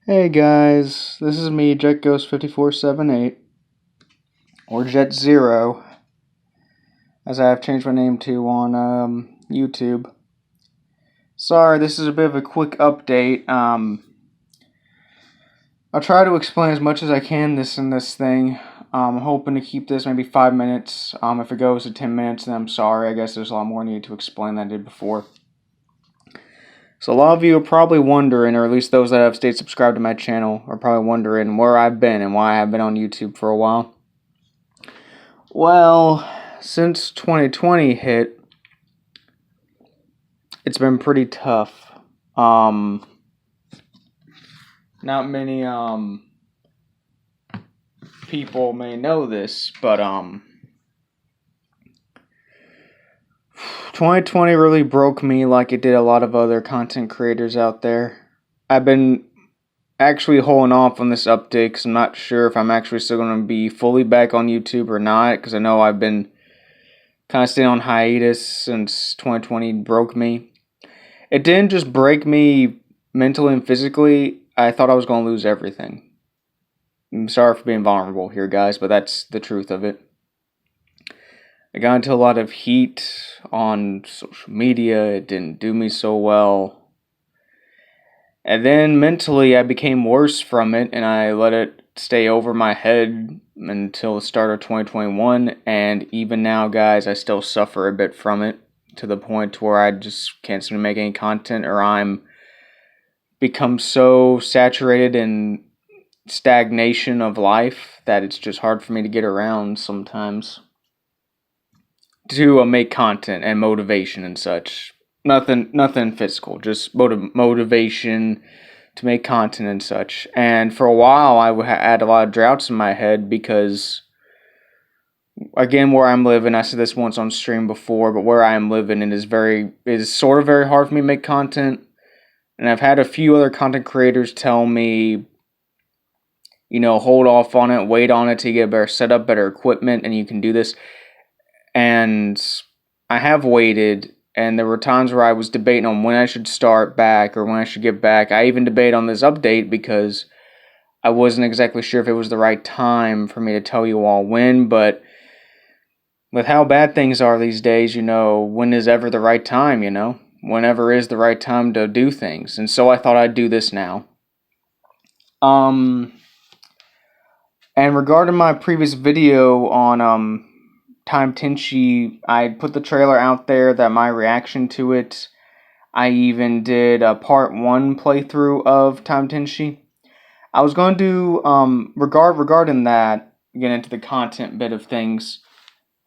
Hey guys, this is me, JetGhost5478, or Jet Zero, as I have changed my name to on YouTube. Sorry, this is a bit of a quick update. I'll try to explain as much as I can this thing. I'm hoping to keep this maybe 5 minutes. If it goes to 10 minutes, then I'm sorry. I guess there's a lot more needed to explain than I did before. So a lot of you are probably wondering, or at least those that have stayed subscribed to my channel, are probably wondering where I've been and why I've been on YouTube for a while. Well, since 2020 hit, it's been pretty tough. Not many people may know this, but 2020 really broke me like it did a lot of other content creators out there. I've been actually holding off on this update because I'm not sure if I'm actually still going to be fully back on YouTube or not, because I know I've been kind of staying on hiatus since 2020 broke me. It didn't just break me mentally and physically. I thought I was going to lose everything. I'm sorry for being vulnerable here, guys, but that's the truth of it. I got into a lot of heat on social media. It didn't do me so well. And then mentally, I became worse from it, and I let it stay over my head until the start of 2021. And even now, guys, I still suffer a bit from it, to the point where I just can't seem to make any content, or I'm become so saturated in stagnation of life that it's just hard for me to get around sometimes to make content and motivation and such. Nothing physical, just motivation to make content and such. And for a while, I had a lot of droughts in my head because, again, where I'm living, I said this once on stream before, but where I am living, it is sort of very hard for me to make content. And I've had a few other content creators tell me, hold off on it, wait on it to get a better setup, better equipment, and you can do this. And I have waited, and there were times where I was debating on when I should start back or when I should get back. I even debated on this update because I wasn't exactly sure if it was the right time for me to tell you all when, but with how bad things are these days, when is ever the right time, Whenever is the right time to do things. And so I thought I'd do this now. And regarding my previous video on Time Tenchi, I put the trailer out there, that my reaction to it. I even did a part 1 playthrough of Time Tenchi. I was going to do regarding that, get into the content bit of things.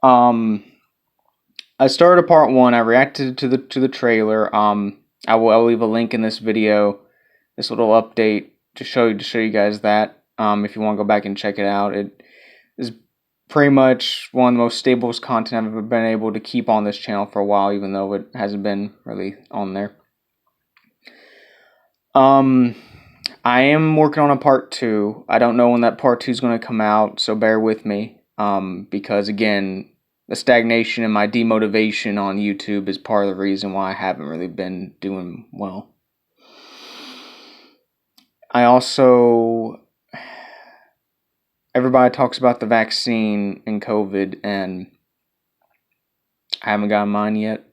I started a part 1. I reacted to the trailer. I'll leave a link in this video, this little update to show you guys that. If you want to go back and check it out, it is pretty much one of the most stable content I've ever been able to keep on this channel for a while, even though it hasn't been really on there. I am working on a part 2. I don't know when that part 2 is going to come out, so bear with me. Because again, the stagnation and my demotivation on YouTube is part of the reason why I haven't really been doing well. Everybody talks about the vaccine and COVID, and I haven't gotten mine yet.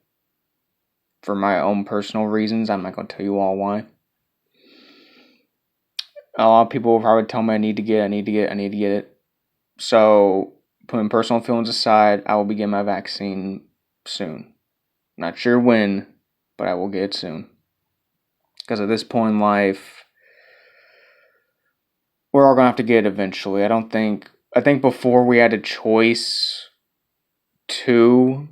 For my own personal reasons, I'm not going to tell you all why. A lot of people will probably tell me I need to get it. So, putting personal feelings aside, I will be getting my vaccine soon. Not sure when, but I will get it soon. Because at this point in life, we're all going to have to get it eventually. I think before we had a choice to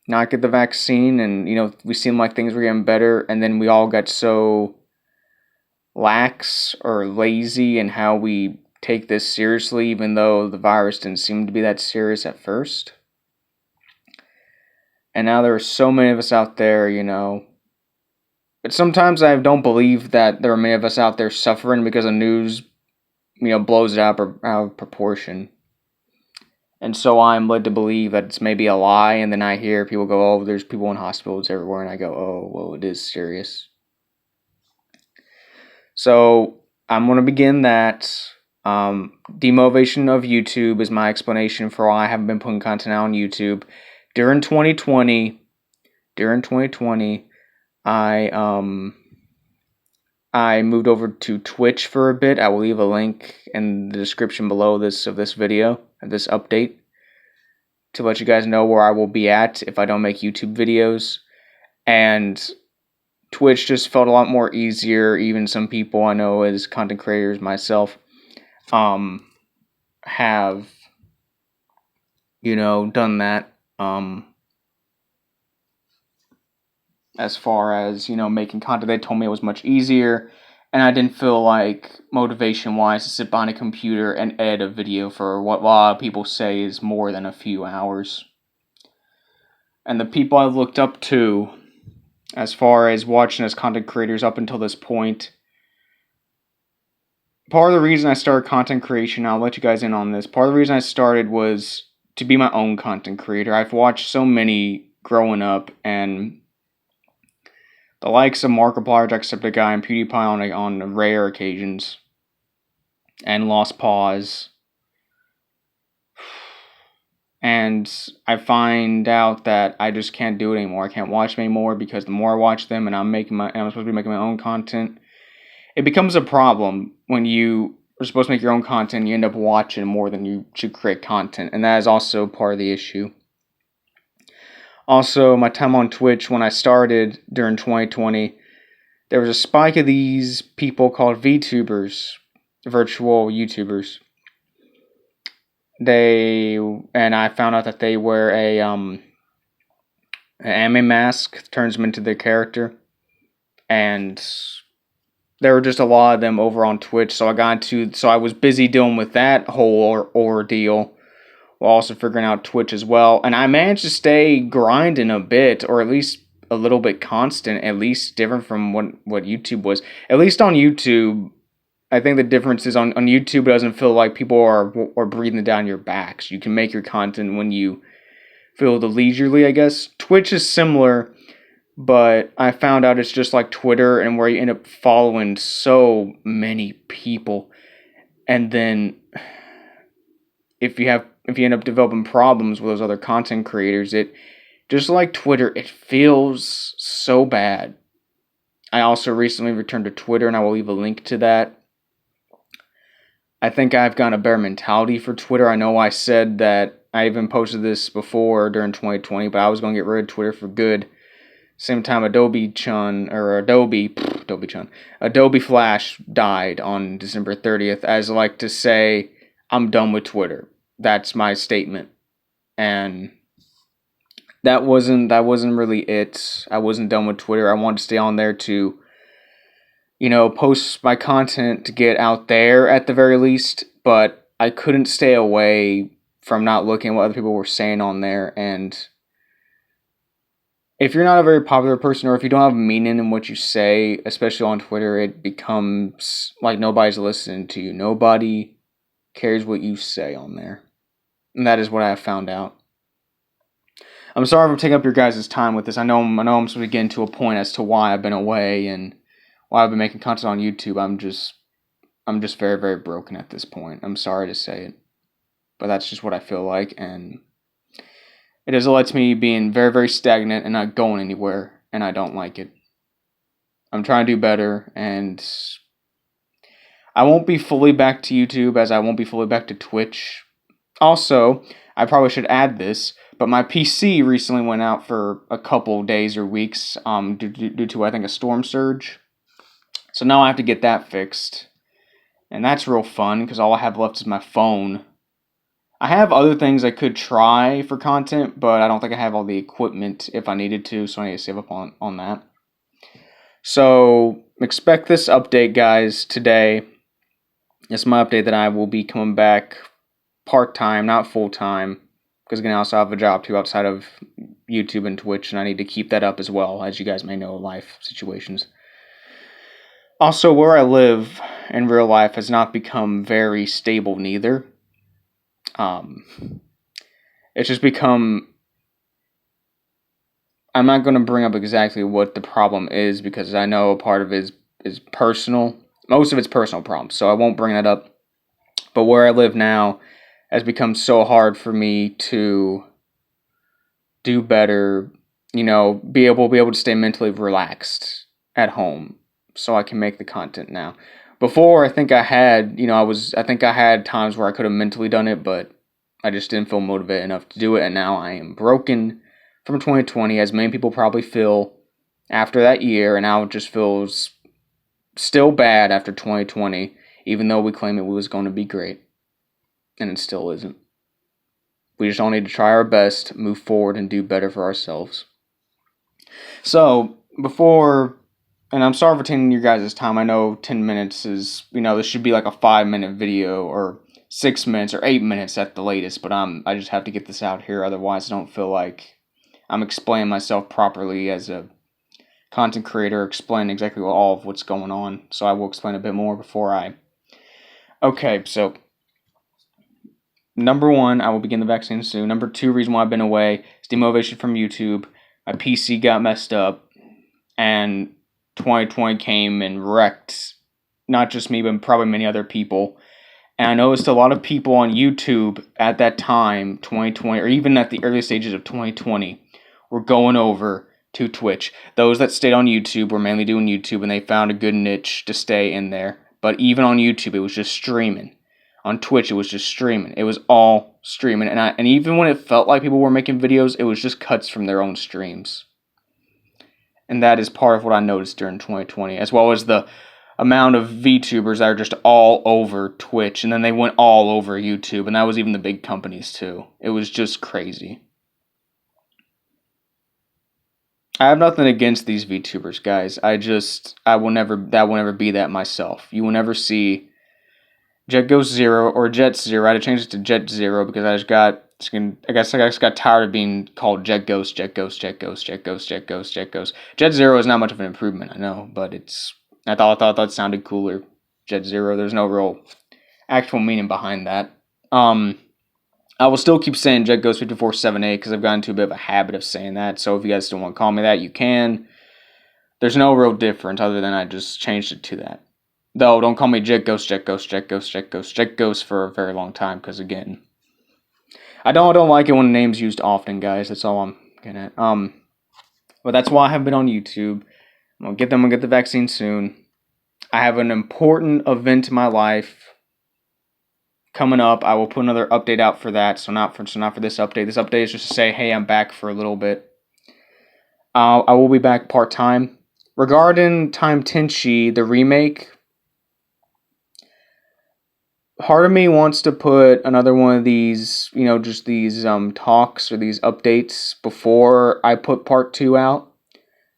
not get the vaccine, and, we seemed like things were getting better, and then we all got so lax or lazy in how we take this seriously, even though the virus didn't seem to be that serious at first. And now there are so many of us out there, But sometimes I don't believe that there are many of us out there suffering because the news, blows it out of proportion. And so I'm led to believe that it's maybe a lie, and then I hear people go, oh, there's people in hospitals everywhere, and I go, oh, well, it is serious. So I'm going to begin that. Demotivation of YouTube is my explanation for why I haven't been putting content out on YouTube. During 2020, I moved over to Twitch for a bit. I will leave a link in the description below this video, this update, to let you guys know where I will be at if I don't make YouTube videos. And Twitch just felt a lot more easier. Even some people I know as content creators myself have, done that. As far as, making content, they told me it was much easier, and I didn't feel like motivation-wise to sit behind a computer and edit a video for what a lot of people say is more than a few hours. And the people I've looked up to, as far as watching as content creators up until this point, part of the reason I started content creation, I'll let you guys in on this, part of the reason I started was to be my own content creator. I've watched so many growing up, and the likes of Markiplier, Jacksepticeye, and PewDiePie on rare occasions, and Lost Pause. And I find out that I just can't do it anymore. I can't watch them anymore because the more I watch them, and I'm supposed to be making my own content, it becomes a problem when you are supposed to make your own content and you end up watching more than you should create content, and that is also part of the issue. Also, my time on Twitch, when I started during 2020, there was a spike of these people called VTubers, virtual YouTubers. And I found out that they wear an anime mask, turns them into their character, and there were just a lot of them over on Twitch, so I was busy dealing with that whole ordeal, while also figuring out Twitch as well. And I managed to stay grinding a bit, or at least a little bit constant, at least different from what YouTube was. At least on YouTube, I think the difference is on YouTube, it doesn't feel like people are breathing down your backs. You can make your content when you feel the leisurely, I guess. Twitch is similar, but I found out it's just like Twitter, and where you end up following so many people, and then if you end up developing problems with those other content creators, it just like Twitter, it feels so bad. I also recently returned to Twitter, and I will leave a link to that. I think I've gotten a better mentality for Twitter. I know I said that I even posted this before during 2020, but I was going to get rid of Twitter for good. Same time Adobe Flash died on December 30th, as I like to say, I'm done with Twitter. That's my statement. And that wasn't really it. I wasn't done with Twitter. I wanted to stay on there to, post my content to get out there at the very least, but I couldn't stay away from not looking at what other people were saying on there. And if you're not a very popular person, or if you don't have meaning in what you say, especially on Twitter, it becomes like nobody's listening to you. Nobody cares what you say on there. And that is what I have found out. I'm sorry if I'm taking up your guys' time with this. I know I'm supposed to be getting to a point as to why I've been away and why I've been making content on YouTube. I'm just very, very broken at this point. I'm sorry to say it, but that's just what I feel like, and it has led to me being very, very stagnant and not going anywhere, and I don't like it. I'm trying to do better, and I won't be fully back to YouTube as I won't be fully back to Twitch. Also, I probably should add this, but my PC recently went out for a couple days or weeks due to, I think, a storm surge. So now I have to get that fixed. And that's real fun, because all I have left is my phone. I have other things I could try for content, but I don't think I have all the equipment if I needed to, so I need to save up on that. So, expect this update, guys, today. It's my update that I will be coming back part-time, not full-time, because again, I also have a job too outside of YouTube and Twitch, and I need to keep that up as well, as you guys may know, life situations. Also, where I live in real life has not become very stable neither. It's just become... I'm not going to bring up exactly what the problem is, because I know a part of it is personal, Most of it's personal problems, so I won't bring that up. But where I live now has become so hard for me to do better, be able to stay mentally relaxed at home so I can make the content now. Before, I think I had, I think I had times where I could have mentally done it, but I just didn't feel motivated enough to do it, and now I am broken from 2020, as many people probably feel after that year, and now it just feels still bad after 2020, even though we claim it was going to be great, and it still isn't. We just all need to try our best, move forward, and do better for ourselves. So, and I'm sorry for taking your guys' time. I know 10 minutes is, this should be like a 5-minute video, or 6 minutes, or 8 minutes at the latest, but I just have to get this out here, otherwise I don't feel like I'm explaining myself properly as a content creator, explain exactly all of what's going on. So I will explain a bit more before I... Okay, so number 1, I will begin the vaccine soon. Number 2, reason why I've been away is demotivation from YouTube. My PC got messed up, and 2020 came and wrecked not just me, but probably many other people. And I noticed a lot of people on YouTube at that time, 2020, or even at the early stages of 2020, were going over to Twitch. Those that stayed on YouTube were mainly doing YouTube, and they found a good niche to stay in there. But even on YouTube, it was just streaming. On Twitch, it was just streaming. It was all streaming. And even when it felt like people were making videos, it was just cuts from their own streams. And that is part of what I noticed during 2020, as well as the amount of VTubers that are just all over Twitch, and then they went all over YouTube, and that was even the big companies too. It was just crazy. I have nothing against these VTubers, guys. That will never be that myself. You will never see JetGhost0 or Jet0. I had to change it to Jet0 because I just got tired of being called JetGhost. Jet0 is not much of an improvement, I know, but I thought that sounded cooler. Jet0. There's no real actual meaning behind that. I will still keep saying JetGhost547A because I've gotten into a bit of a habit of saying that. So if you guys still want to call me that, you can. There's no real difference other than I just changed it to that. Though, don't call me JetGhost for a very long time, because again, I don't like it when the name's used often, guys. That's all I'm getting at. But that's why I haven't been on YouTube. I'm gonna get the vaccine soon. I have an important event in my life coming up. I will put another update out for that. So not for this update. This update is just to say, hey, I'm back for a little bit. I will be back part-time. Regarding Time Tenchi, the remake, part of me wants to put another one of these, just these talks or these updates before I put part 2 out,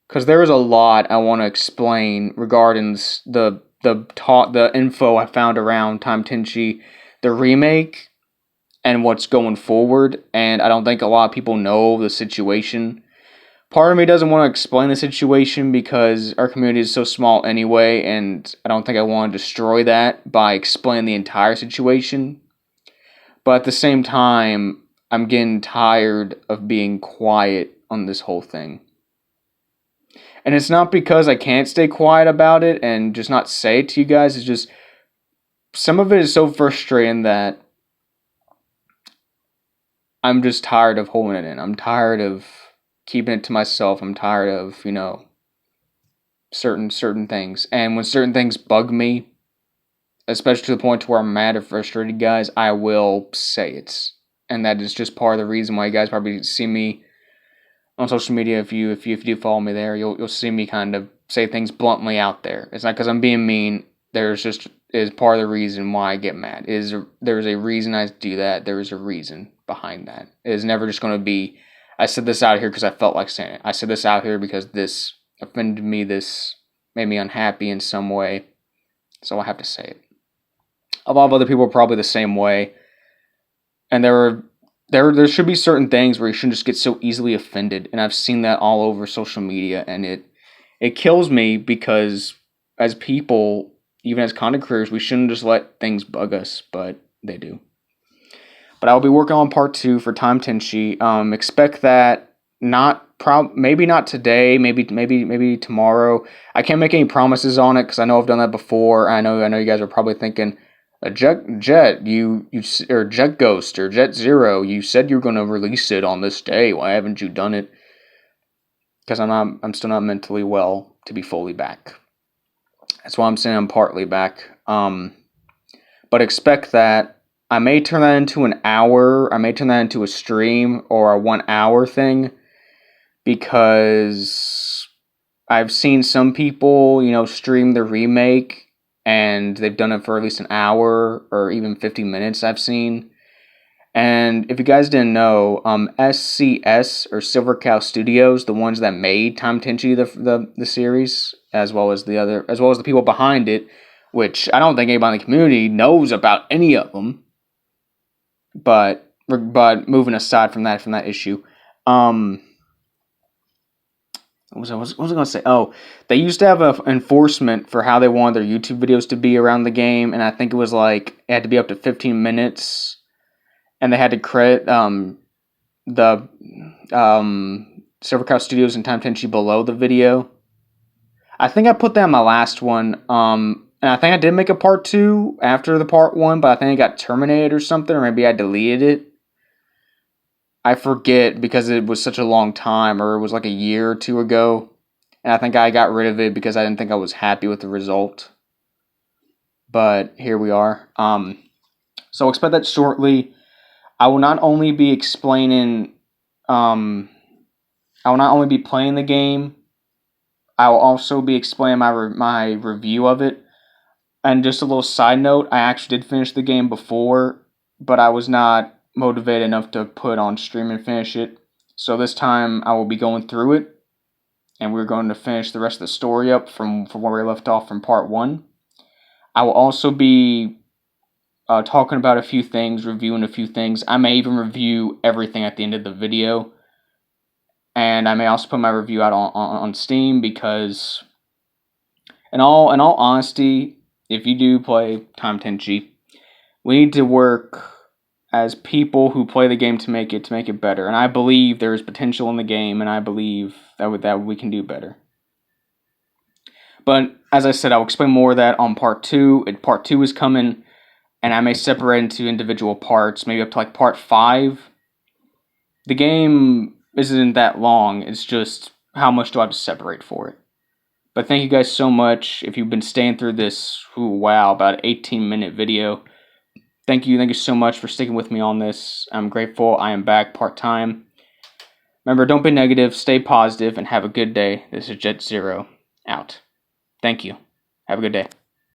because there is a lot I want to explain regarding the info I found around Time Tenchi, the remake, and what's going forward. And I don't think a lot of people know the situation. Part of me doesn't want to explain the situation because our community is so small anyway, and I don't think I want to destroy that by explaining the entire situation. But at the same time, I'm getting tired of being quiet on this whole thing. And it's not because I can't stay quiet about it and just not say it to you guys. It's just some of it is so frustrating that I'm just tired of holding it in. I'm tired of keeping it to myself. I'm tired of, certain things. And when certain things bug me, especially to the point where I'm mad or frustrated, guys, I will say it. And that is just part of the reason why you guys probably see me on social media. If you do follow me there, you'll see me kind of say things bluntly out there. It's not because I'm being mean. Is part of the reason why I get mad. There's a reason I do that. There is a reason behind that. It is never just going to be, I said this out here because I felt like saying it. I said this out here because this offended me. This made me unhappy in some way. So I have to say it. A lot of other people are probably the same way. And there should be certain things where you shouldn't just get so easily offended. And I've seen that all over social media. And it kills me because as people, even as content creators, we shouldn't just let things bug us. But they do. But I'll be working on part 2 for Time Tenchi. Expect that not maybe not today, maybe tomorrow. I can't make any promises on it because I know I've done that before. I know you guys are probably thinking, or Jet Ghost or Jet Zero, you said you were going to release it on this day. Why haven't you done it? Because I'm still not mentally well to be fully back. That's why I'm saying I'm partly back. But expect that. I may turn that into an hour. I may turn that into a stream or a 1 hour thing, because I've seen some people, stream the remake, and they've done it for at least an hour or even 50 minutes, I've seen. And if you guys didn't know, SCS, or Silver Cow Studios, the ones that made Time Tenchi, the series, as well as the people behind it, which I don't think anybody in the community knows about any of them. But moving aside from that issue, what was I going to say? Oh, they used to have an enforcement for how they wanted their YouTube videos to be around the game, and I think it was like it had to be up to 15 minutes, and they had to credit the Silver Cow Studios and Time Tenchi below the video. I think I put that in my last one. And I think I did make a part 2 after the part 1, but I think it got terminated or something, or maybe I deleted it. I forget because it was such a long time, or it was like a year or 2 ago. And I think I got rid of it because I didn't think I was happy with the result. But here we are. So expect that shortly. I will not only be explaining, I will not only be playing the game, I will also be explaining my review of it. And just a little side note, I actually did finish the game before, but I was not motivated enough to put on stream and finish it. So this time I will be going through it, and we're going to finish the rest of the story up from where we left off from part 1. I will also be talking about a few things, reviewing a few things. I may even review everything at the end of the video. And I may also put my review out on Steam, because in all honesty, if you do play Time Tenchi, we need to work as people who play the game to make it better. And I believe there is potential in the game, and I believe that we can do better. But as I said, I'll explain more of that on part 2. Part 2 is coming, and I may separate into individual parts, maybe up to like part 5. The game isn't that long. It's just how much do I have to separate for it. But thank you guys so much if you've been staying through this, about 18-minute video. Thank you so much for sticking with me on this. I'm grateful. I am back part-time. Remember, don't be negative, stay positive, and have a good day. This is Jet Zero, out. Thank you. Have a good day.